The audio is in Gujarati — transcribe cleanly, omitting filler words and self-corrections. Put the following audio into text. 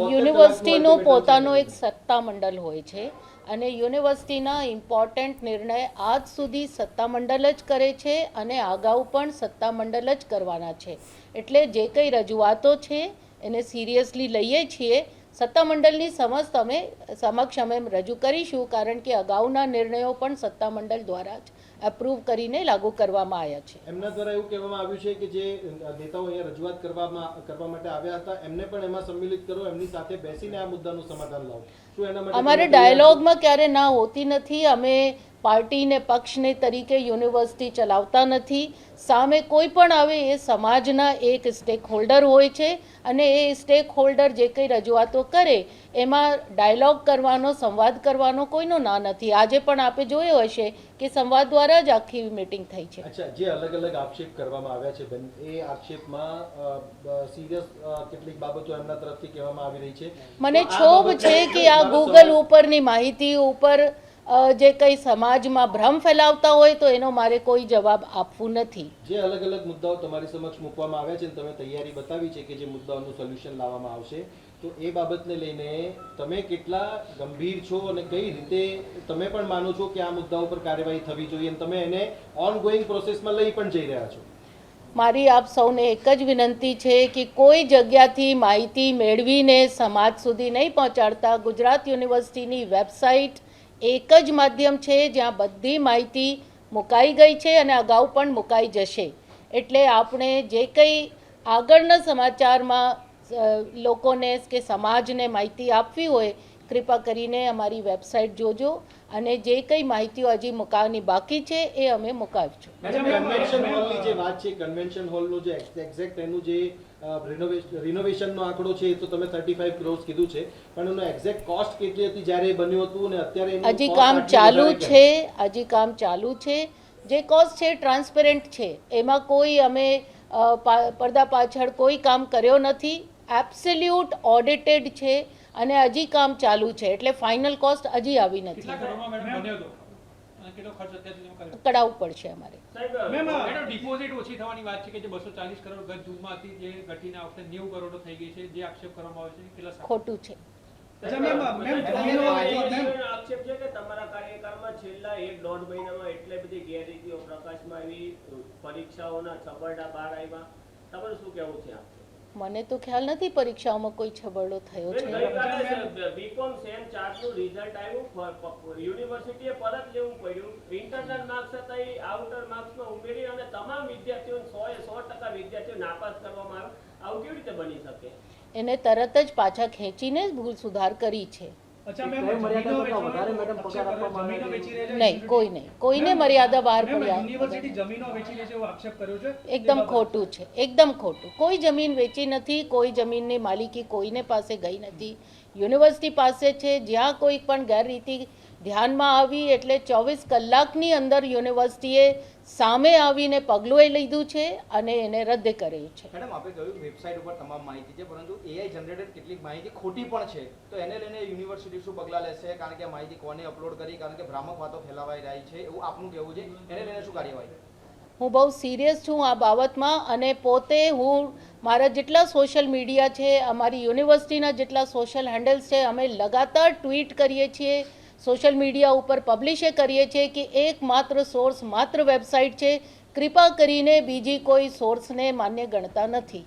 યુનિવર્સિટીનો પોતાનો એક સત્તામંડળ હોય છે અને યુનિવર્સિટીના ઇમ્પોર્ટન્ટ નિર્ણય આજ સુધી સત્તામંડળ જ કરે છે અને અગાઉ પણ સત્તામંડળ જ કરવાના છે. એટલે જે કંઈ રજૂઆતો છે એને સિરિયસલી લઈએ છીએ. સત્તામંડળની સમક્ષ અમે રજૂ કરીશું, કારણ કે અગાઉના નિર્ણયો પણ સત્તામંડળ દ્વારા જ એપ્રૂવ કરીને લાગુ કરવામાં આવ્યા છે. એમના દ્વારા એવું કહેવામાં આવ્યું છે કે જે નેતાઓ અહીંયા રજૂઆત કરવા માટે આવ્યા હતા એમને પણ એમાં સંમિલિત કરો, એમની સાથે બેસીને આ મુદ્દાનું સમાધાન લાવો. શું એના માટે અમારે ડાયલોગમાં ક્યારે ના હોતી નથી. અમે પાર્ટીને પક્ષને તરીકે યુનિવર્સિટી ચલાવતા નથી. સામે કોઈ પણ આવે એ સમાજના એક સ્ટેક હોલ્ડર હોય છે અને એ સ્ટેક હોલ્ડર જે કંઈ રજૂઆતો કરે એમાં ડાયલોગ કરવાનો, સંવાદ કરવાનો કોઈનો ના નથી. આજે પણ આપે જોયો હશે કે સંવાદ દ્વારા જ આખી મીટિંગ થઈ છે. અચ્છા, જે અલગ અલગ આક્ષેપ કરવામાં આવ્યા છે બેન, એ આક્ષેપમાં સિરિયસ કેટલીક બાબતો એમના તરફથી કહેવામાં આવી રહી છે. મને ક્ષોભ છે કે આ ગૂગલ ઉપરની માહિતી ઉપર જે કંઈ સમાજમાં ભ્રમ ફેલાવતા હોય તો એનો મારે કોઈ જવાબ આપવું નથી. જે અલગ અલગ મુદ્દાઓ તમારી સમક્ષ મૂકવામાં આવ્યા છે અને તમે તૈયારી બતાવી છે કે જે મુદ્દાઓનું સોલ્યુશન લાવવામાં આવશે, તો એ બાબતને લઈને તમે કેટલા ગંભીર છો અને કઈ રીતે તમે પણ માનો છો કે આ મુદ્દાઓ પર કાર્યવાહી થવી જોઈએ અને તમે એને ઓનગોઈંગ પ્રોસેસમાં લઈ પણ જઈ રહ્યા છો? મારી આપ સૌને એક જ વિનંતી છે કે કોઈ જગ્યાથી માહિતી મેળવીને સમાજ સુધી નહીં પહોંચાડતા. ગુજરાત યુનિવર્સિટીની વેબસાઇટ એક જ માધ્યમ છે જ્યાં બધી માહિતી મુકાઈ ગઈ છે અને અગાઉ પણ મુકાઈ જશે. એટલે આપણે જે કંઈ આગળના સમાચારમાં લોકોને કે સમાજને માહિતી આપવી હોય, કૃપા કરીને અમારી વેબસાઇટ જોજો અને જે કંઈ માહિતીઓ હજી મુકાવવાની બાકી છે એ અમે મુકાવીશું. કન્વેન્શન હોલની જે વાત છે, કન્વેન્શન હોલનું જે એક્ઝેક્ટ એનું જે રિનોવેશનનો આંકડો છે એ તો તમે 35 કરોડ કીધું છે, પણ એનો એક્ઝેક્ટ કોસ્ટ કેટલી હતી જ્યારે બન્યું હતું અને અત્યારે હજી કામ ચાલુ છે. હજી કામ ચાલુ છે. જે કોસ્ટ છે ટ્રાન્સપેરન્ટ છે, એમાં કોઈ અમે પડદા પાછળ કોઈ કામ કર્યો નથી. એબ્સોલ્યુટ ઓડિટેડ છે અને હજી કામ ચાલુ છે. એટલે ફાઇનલ કોસ્ટ હજી આવી નથી. કઢાવવું પડશે અમારે. ડિપોઝિટ ઓછી થવાની વાત છે કે જે 240 કરોડ ગત જૂનમાં હતી જે ઘટીને આ વખતે 90 કરોડ થઈ ગઈ છે, જે આક્ષેપ કરવામાં આવે છે કેટલા ખોટું છે. આક્ષેપ છે કે તમારા કાર્યકાળમાં છેલ્લા 1.5 મહિનામાં એટલે બધી ગેરરીતિઓ પ્રકાશમાં આવી, પરીક્ષાઓના છબરડા બહાર આવ્યા. તમારું શું કહેવું છે? મને તો ખ્યાલ નથી પરીક્ષાઓમાં કોઈ છબરડો થયો છે. બીકોમ સેમ 4 નું રિઝલ્ટ આવ્યું, યુનિવર્સિટીએ પરત લેવું પડ્યું. ઇન્ટરનલ માર્ક્સ હતા એ આઉટર માર્ક્સમાં ઉમેરી અને તમામ વિદ્યાર્થીઓ 100% વિદ્યાર્થીઓ નાપાસ કરવામાં આવે. આવું કેવી રીતે બની શકે? એને તરત જ પાછા ખેંચીને ભૂલ સુધાર કરી છે. નહીં, કોઈ નહીં, કોઈને મર્યાદા બહાર એકદમ ખોટું છે. એકદમ ખોટું. કોઈ જમીન વેચી નથી, કોઈ જમીનની માલિકી કોઈને પાસે ગઈ નથી. યુનિવર્સિટી પાસે છે. જ્યાં કોઈ પણ ગેરરીતિ ધ્યાનમાં આવી એટલે 24 કલાકની અંદર યુનિવર્સિટીએ સામે આવીને પગલું લીધું છે અને એને રદ કર્યું છે. મેડમ, આપણે કહ્યું વેબસાઇટ ઉપર તમામ માહિતી છે, પરંતુ એઆઈ જનરેટેડ કેટલીક માહિતી ખોટી પણ છે, તો એને લઈને યુનિવર્સિટી શું પગલાં લેશે? કારણ કે આ માહિતી કોને અપલોડ કરી? કારણ કે ભ્રામક વાતો ફેલાવાઈ રહી છે, એવું આપનું કહેવું છે. એને લઈને શું કાર્યવાહી? હું બહુ સિરિયસ છું આ બાબતમાં અને પોતે હું મારા જેટલા સોશિયલ મીડિયા છે, અમારી યુનિવર્સિટીના જેટલા સોશિયલ હેન્ડલ્સ છે, અમે લગાતાર ટ્વીટ કરીએ છીએ, સોશિયલ મીડિયા ઉપર પબ્લિશ કરીએ છીએ કે એકમાત્ર સોર્સ માત્ર વેબસાઇટ છે. કૃપા કરીને બીજી કોઈ સોર્સને માન્ય ગણતા નથી.